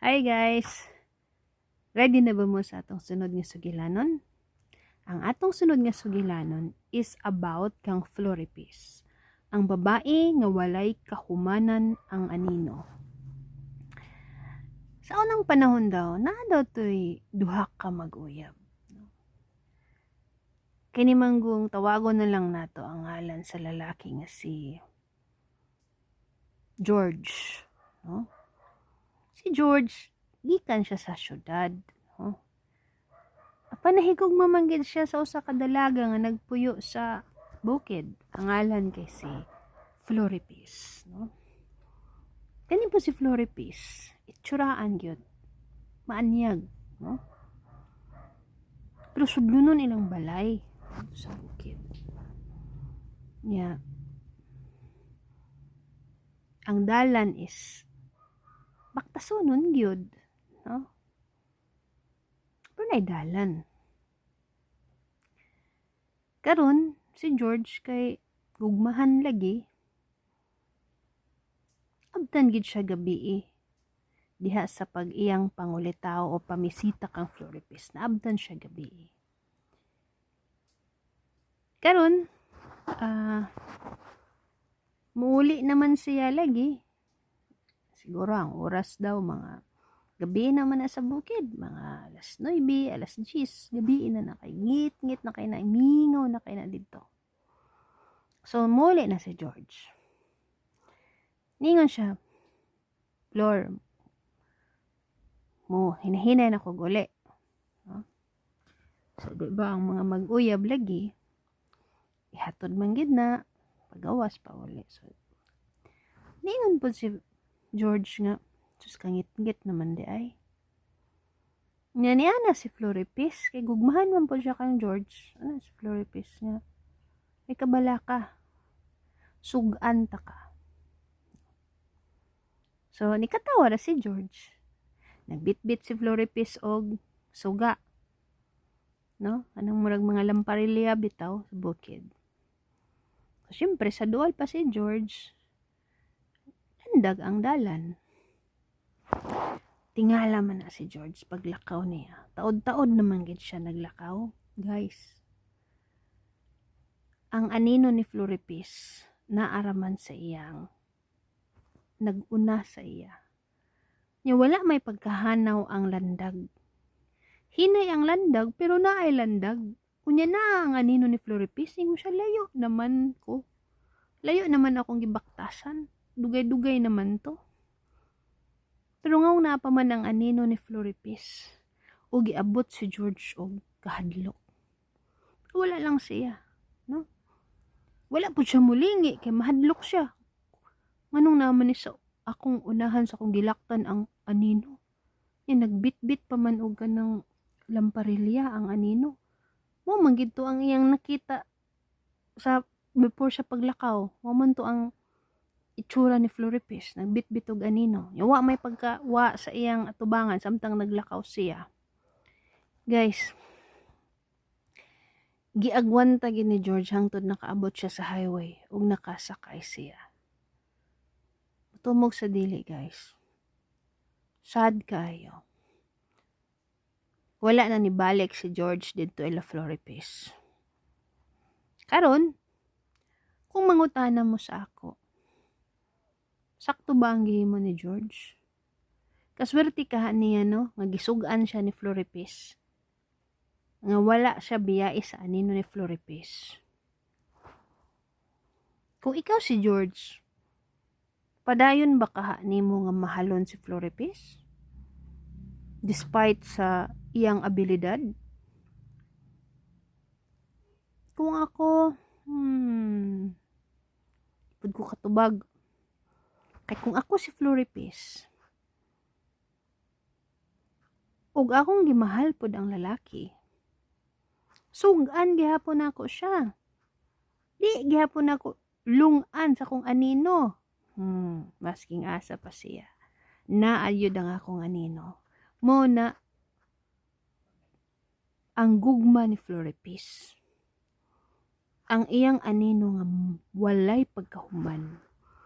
Hi guys! Ready na ba mo sa atong sunod nga sugilanon? Ang atong sunod nga sugilanon is about kang Floripis, ang babae nga walay kahumanan ang anino. Sa unang panahon daw, daw to'y duha ka mag-uyab. Kini manggong tawagon na lang nato ang ngalan sa lalaki nga si George. No? Si George, gikan siya sa syudad. No? Panahigog mamanggid siya sa usa ka dalaga nga nagpuyo sa bukid. Ang ngalan kay si Floripis. No? Kani po si Floripis, itsuraan gyud, maanyag. No? Pero sudlunon ilang balay sa bukid. Yeah. Ang dalan is baktasonon gyud, no? Pero nay dalan. Karon si George kay gugmahan lagi. Abtan gid siya gabi diha sa pag-iyang pangulitaw o pamisita kang Floripis. Naabtan siya gabi. Karon muuli naman siya lagi. Siguro ang oras daw mga gabi naman na sa bukid, mga alas 9, alas 10, gabi na kay ngit na kay na mingaw na kay na dito. So muuli na si George. Ningon siya, Flor, mo hinahinay na ko guli. No? So diba ang mga mag-uyab lagi, ihatod man gid na, pagawas pa uli. So ningon po si George nga, sus kangit-ngit naman di ay. Niya na si Floripis, kay gugmahan man po siya kang George. Ano si Floripis nga? May kabala ka. Sugan ta ka. So, nikatawa na si George. Nagbitbit si Floripis og suga. No? Anong murag mga lamparilya bitaw sa bukid. So, syempre, sa dual pa si George, landag ang dalan. Tingala man na si George paglakaw niya. Taod-taod naman gid siya naglakaw. Guys, ang anino ni Floripis naaraman sa iyang naguna sa iya. Nya wala may pagkahanaw ang landag. Hinay ang landag pero naay landag. Kunya na ang anino ni Floripis, ingon siya, layo naman ko. Layo naman akong gibaktasan. Dugay-dugay naman to. Pero ngaw na pa man ang anino ni Floripis. O giabot si George og kahadlok. Pero wala lang siya. No? Wala po siya mulingi kay mahadlok siya. Nganong naman ni sa akong unahan sa akong gilaktan ang anino. Yan nagbitbit pa man og kanang lamparilya ang anino. Mo man gid to ang iyang nakita sa before siya paglakaw. Mo man to ang itsura ni Floripis, nagbitbit og anino. Yawa may pagkawa sa iyang atubangan samtang naglakaw siya. Guys, giagwanta gid ni George hangtod nakaabot siya sa highway ug nakasakay siya. Tumog sa dili, guys. Sad kayo. Wala na ni balik si George dito ila Floripis. Karon, kung mangutana mo sa ako, sakto ba ang gihimo ni George? Kaswerte ka niya, no? Magisugan siya ni Floripis. Nga wala siya biyai sa anino ni Floripis. Kung ikaw si George, padayon ba kaha nimo nga mahalon si Floripis? Despite sa iyang abilidad? Kung ako, pud ko katubag. Kay kung ako si Floripis, ug akong gimahal pud ang lalaki, sugan gihapon ako siya. Di gihapon ako lungan sa kong anino. Masking asa pa siya. Naayod ang akong anino. Mo na ang gugma ni Floripis. Ang iyang anino nga walay pagkahuman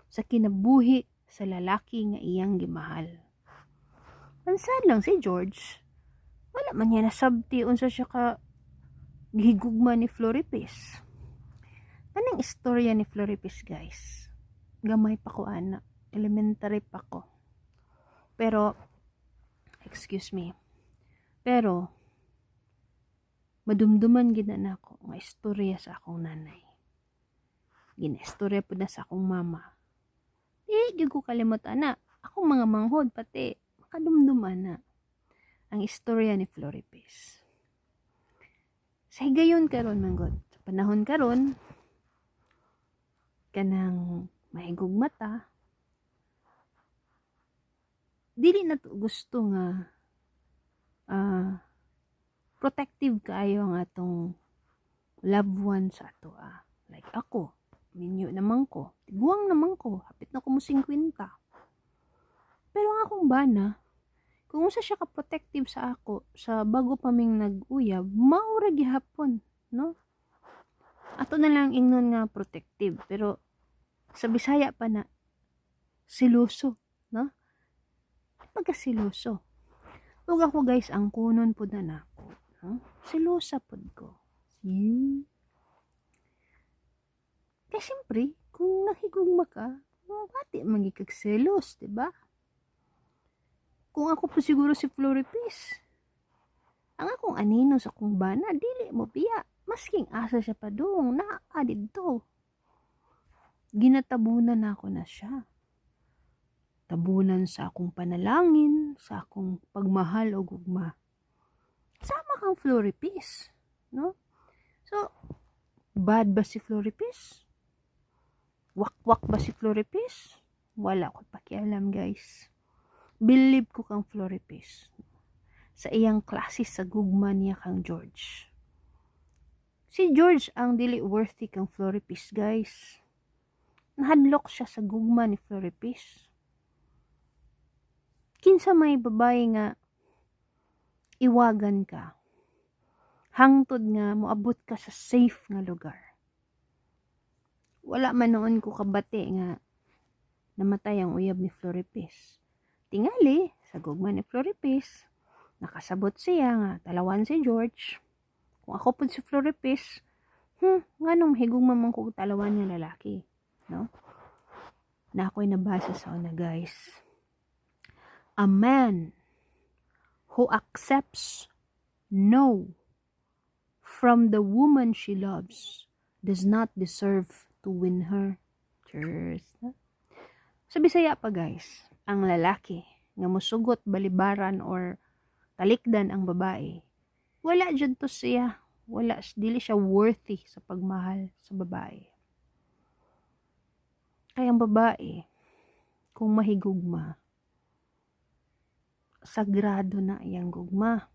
sa kinabuhi sa lalaki nga iyang gimahal. Pansad lang si George. Wala man niya nasabti unsa siya ka gihigugma ni Floripis. Anong istorya ni Floripis, guys? Gamay pa ko, ana. Elementary pa ko. Pero, excuse me. Pero, madumduman gina na ako nga istorya sa akong nanay. Gina-istorya po na sa akong mama. Di ko kalimutan na. Akong mga manghod pati. Makadumduman na. Ang istorya ni Floripis. Sa higayon karon manggod. Sa panahon karon, kanang mahigog mata, dili na to gusto nga protective kaayo ang atong loved one sa ato. Like ako, minyo naman ko, tiguang naman ko, hapit na ko mo 50. Pero ang akong bana, kung usa siya ka-protective sa ako, sa bago pa ming nag-uyab, maura gihapon, no? Ato na lang ingnon nga protective, pero sa Bisaya pa na, siluso, no? Pagkasiluso. Huwag ako guys, ang kunon po na nako, no? Silusa po ko. Kaya siyempre, kung nahigugma ka, pati magikagselos, diba? Kung ako po siguro si Floripis, ang akong anino sa kong bana, dili mo biya. Masking asa siya pa doong, naakadid to. Ginatabunan ako na siya. Tabunan sa akong panalangin, sa akong pagmahal o gugma. Sama kang Floripis, no? So, bad ba si Floripis? Wakwak ba si Floripis? Wala ko pakialam, guys. Believe ko kang Floripis. Sa iyang klase sa gugma niya kang George. Si George ang dili worthy kang Floripis, guys. Nahadlok siya sa gugma ni Floripis. Kinsa may babae nga iwagan ka. Hangtod nga moabot ka sa safe nga lugar. Wala man noon ko kabati nga namatay ang uyab ni Floripis. Tingali sa gugma ni Floripis, nakasabot siya nga talawan si George. Kung ako po si Floripis, nganong higugma man ko talawan nga lalaki, no? Na ako'y nabasa sa una, guys. A man who accepts no from the woman she loves does not deserve to win her. Cheers. Sa Bisaya pa, guys, ang lalaki nga musugot balibaran or talikdan ang babae, wala dyan to siya. Dili siya worthy sa pagmahal sa babae. Kaya ang babae, kung mahigugma, sagrado na iyang gugma.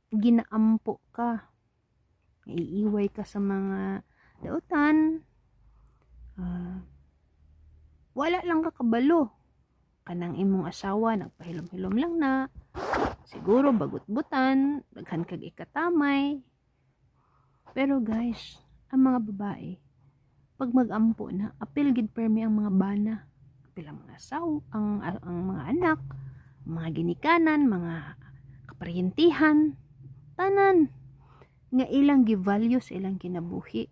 Ginaampo ka. Iiway ka sa mga dautan. Wala lang kakabalo. Kanang imong asawa, nagpahilom-hilom lang na. Siguro bagut-butan, daghan kag ikatamay. Pero guys, ang mga babae, pag mag-ampo na, apil gid permi ang mga bana. Apil ang mga asawa, ang mga anak, mga ginikanan, mga kaparyentihan, tanan nga ilang givalue sa ilang kinabuhi.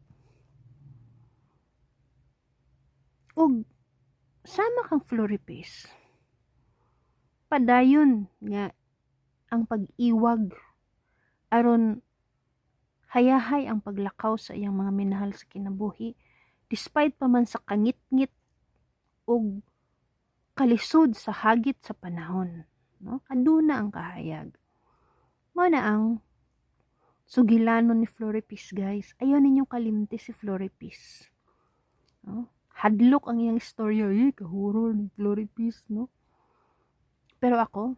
Og sama kang Floripis, padayon nga ang pag-iwag aron hayahay ang paglakaw sa iyang mga minahal sa kinabuhi, despite pa man sa kangit-ngit og kalisod sa hagit sa panahon, no? Aduna ang kahayag. Mao na ang sugilanon ni Floripis, guys. Ayaw ninyong kalimti si Floripis, no? Hadlok ang iyang istorya, kahuro ni Floripis, no? Pero ako,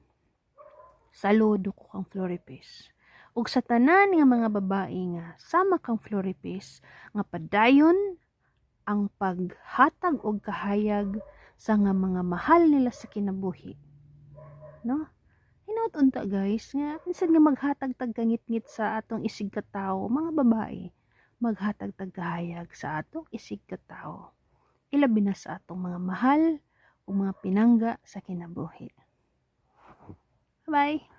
saludo ko kang Floripis. Ug sa tanan nga mga babae nga sama kang Floripis, nga padayon ang paghatag og kahayag sa nga mga mahal nila sa kinabuhi, no? Hinaut unta, guys, nga minsan nga maghatag tag kangit-ngit sa atong isig ka tawo, mga babae, maghatag tag kahayag sa atong isig ka tawo, ilabi na sa atong mga mahal o mga pinangga sa kinabuhi. Bye!